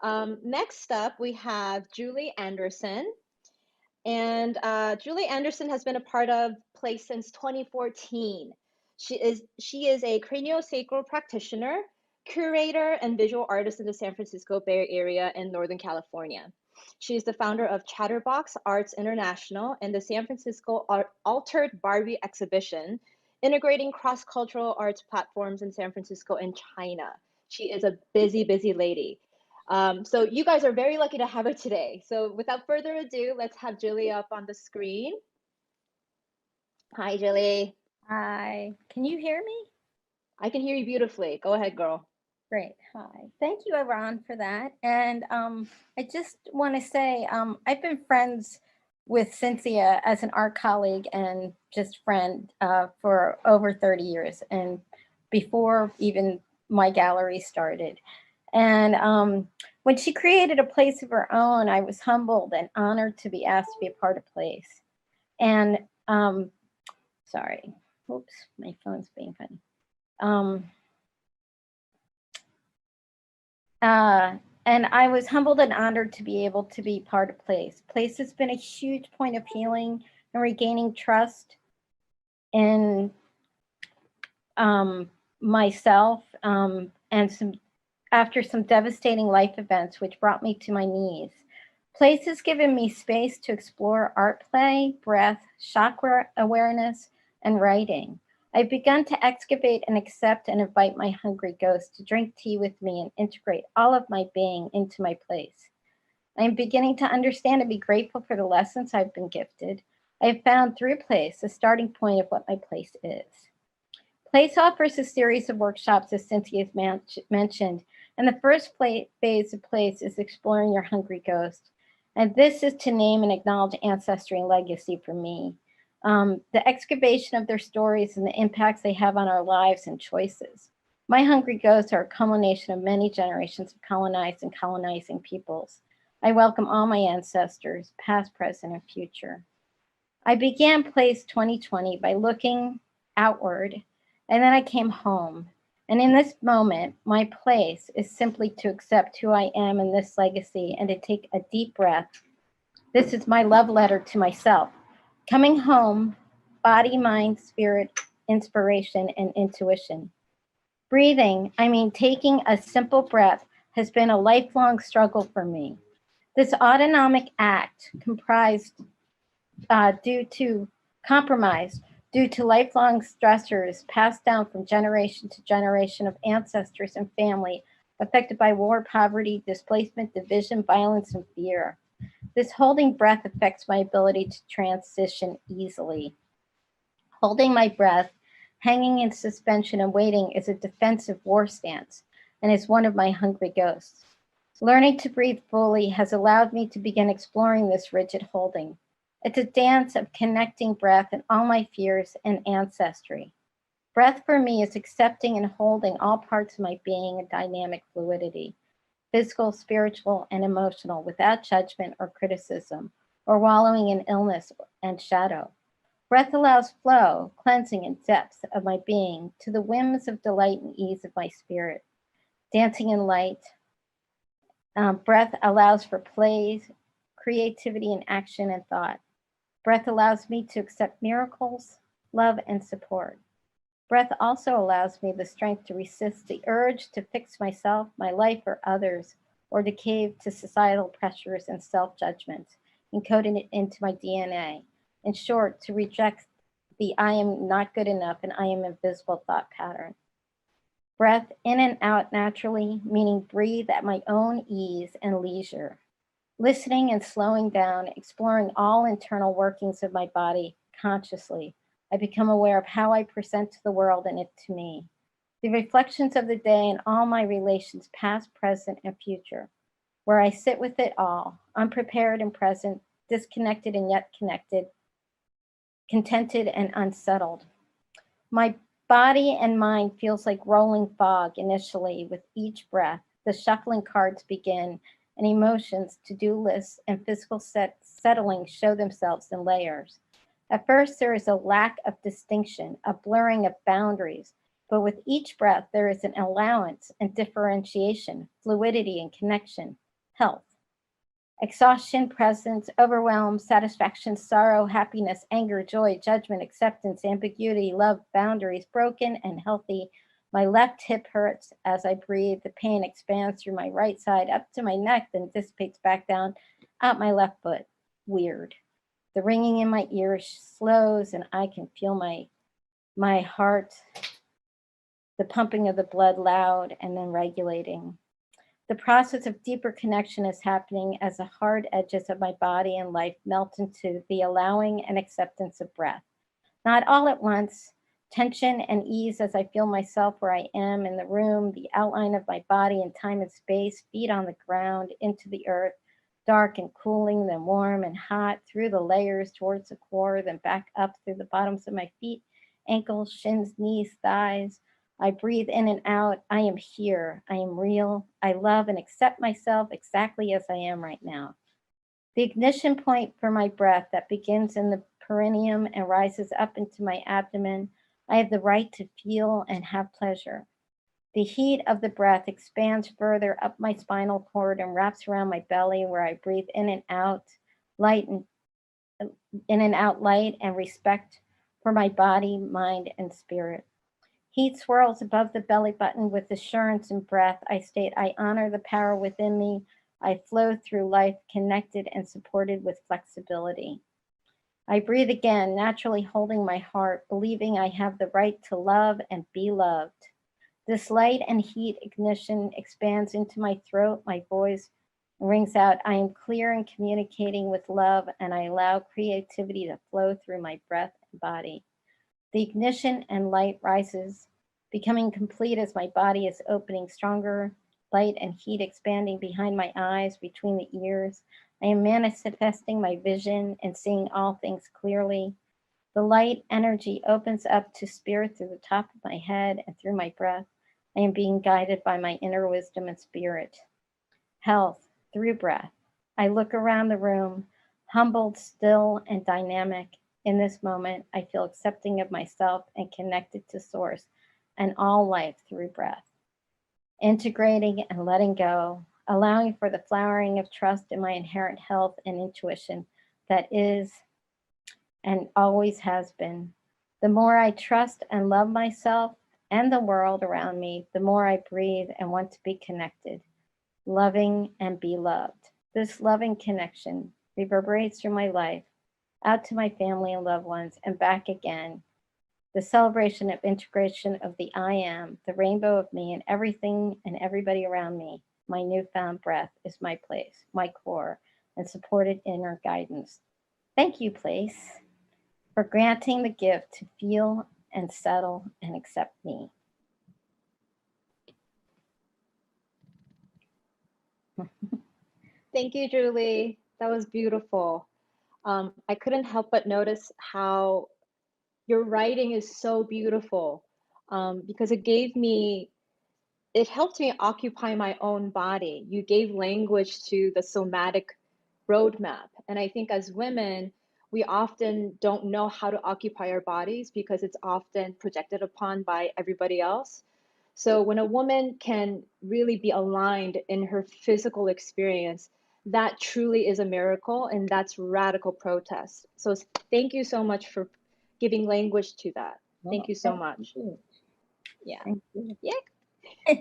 Next up, we have Julie Andersen. And Julie Andersen has been a part of Place since 2014. She is a craniosacral practitioner, curator, and visual artist in the San Francisco Bay Area and Northern California. She is the founder of Chatterbox Arts International and the San Francisco Altered Barbie exhibition, integrating cross-cultural arts platforms in San Francisco and China. She is a busy, busy lady. So you guys are very lucky to have her today. So without further ado, let's have Jillie up on the screen. Hi, Jillie. Hi, can you hear me? I can hear you beautifully. Go ahead, girl. Great. Hi. Thank you, Ahran, for that. And I just want to say I've been friends with Cynthia as an art colleague and just friend for over 30 years, and before even my gallery started. And when she created a place of her own, I was humbled and honored to be asked to be a part of Place. And sorry, oops, my phone's being funny. And I was humbled and honored to be able to be part of Place. Place has been a huge point of healing and regaining trust in myself and after some devastating life events, which brought me to my knees. Place has given me space to explore art play, breath, chakra awareness, and writing. I've begun to excavate and accept and invite my hungry ghost to drink tea with me and integrate all of my being into my place. I am beginning to understand and be grateful for the lessons I've been gifted. I have found through Place a starting point of what my place is. Place offers a series of workshops, as Cynthia mentioned, and the first phase of Place is exploring your hungry ghost. And this is to name and acknowledge ancestry and legacy for me. The excavation of their stories and the impacts they have on our lives and choices. My hungry ghosts are a culmination of many generations of colonized and colonizing peoples. I welcome all my ancestors, past, present, and future. I began Place 2020 by looking outward, and then I came home. And in this moment, my place is simply to accept who I am in this legacy and to take a deep breath. This is my love letter to myself. Coming home, body, mind, spirit, inspiration, and intuition. Breathing, I mean taking a simple breath, has been a lifelong struggle for me. This autonomic act compromised due to lifelong stressors passed down from generation to generation of ancestors and family affected by war, poverty, displacement, division, violence, and fear. This holding breath affects my ability to transition easily. Holding my breath, hanging in suspension and waiting is a defensive war stance and is one of my hungry ghosts. Learning to breathe fully has allowed me to begin exploring this rigid holding. It's a dance of connecting breath and all my fears and ancestry. Breath for me is accepting and holding all parts of my being in dynamic fluidity. Physical, spiritual, and emotional, without judgment or criticism, or wallowing in illness and shadow. Breath allows flow, cleansing, and depth of my being to the whims of delight and ease of my spirit. Dancing in light. Breath allows for plays, creativity, and action and thought. Breath allows me to accept miracles, love, and support. Breath also allows me the strength to resist the urge to fix myself, my life, or others, or to cave to societal pressures and self-judgments, encoded into my DNA. In short, to reject the I am not good enough and I am invisible thought pattern. Breath in and out naturally, meaning breathe at my own ease and leisure. Listening and slowing down, exploring all internal workings of my body consciously. I become aware of how I present to the world and it to me. The reflections of the day and all my relations, past, present, and future, where I sit with it all, unprepared and present, disconnected and yet connected, contented and unsettled. My body and mind feels like rolling fog initially with each breath. The shuffling cards begin and emotions, to-do lists, and physical settling show themselves in layers. At first, there is a lack of distinction, a blurring of boundaries, but with each breath, there is an allowance and differentiation, fluidity and connection. Health. Exhaustion, presence, overwhelm, satisfaction, sorrow, happiness, anger, joy, judgment, acceptance, ambiguity, love, boundaries, broken and healthy. My left hip hurts as I breathe. The pain expands through my right side up to my neck, then dissipates back down out my left foot. Weird. The ringing in my ears slows and I can feel my heart, the pumping of the blood loud and then regulating. The process of deeper connection is happening as the hard edges of my body and life melt into the allowing and acceptance of breath. Not all at once, tension and ease as I feel myself where I am in the room, the outline of my body in time and space, feet on the ground, into the earth, dark and cooling, then warm and hot, through the layers towards the core, then back up through the bottoms of my feet, ankles, shins, knees, thighs. I breathe in and out. I am here. I am real. I love and accept myself exactly as I am right now. The ignition point for my breath that begins in the perineum and rises up into my abdomen. I have the right to feel and have pleasure. The heat of the breath expands further up my spinal cord and wraps around my belly where I breathe in and out light and respect for my body, mind, and spirit. Heat swirls above the belly button with assurance and breath. I state, I honor the power within me. I flow through life connected and supported with flexibility. I breathe again, naturally holding my heart, believing I have the right to love and be loved. This light and heat ignition expands into my throat. My voice rings out, I am clear in communicating with love, and I allow creativity to flow through my breath and body. The ignition and light rises, becoming complete as my body is opening stronger, light and heat expanding behind my eyes, between the ears. I am manifesting my vision and seeing all things clearly. The light energy opens up to spirit through the top of my head and through my breath. I am being guided by my inner wisdom and spirit. Health through breath. I look around the room, humbled, still, and dynamic. In this moment, I feel accepting of myself and connected to source and all life through breath. Integrating and letting go, allowing for the flowering of trust in my inherent health and intuition that is and always has been. The more I trust and love myself and the world around me, the more I breathe and want to be connected, loving and be loved. This loving connection reverberates through my life, out to my family and loved ones, and back again. The celebration of integration of the I am, the rainbow of me and everything and everybody around me. My newfound breath is my place, my core, and supported inner guidance. Thank you, place, for granting the gift to feel and settle and accept me. Thank you, Julie. That was beautiful. I couldn't help but notice how your writing is so beautiful, because it helped me occupy my own body. You gave language to the somatic roadmap. And I think as women, we often don't know how to occupy our bodies because it's often projected upon by everybody else. So when a woman can really be aligned in her physical experience, that truly is a miracle, and that's radical protest. So thank you so much for giving language to that. Thank you so much. Thank you. Yeah. Thank you. Yeah.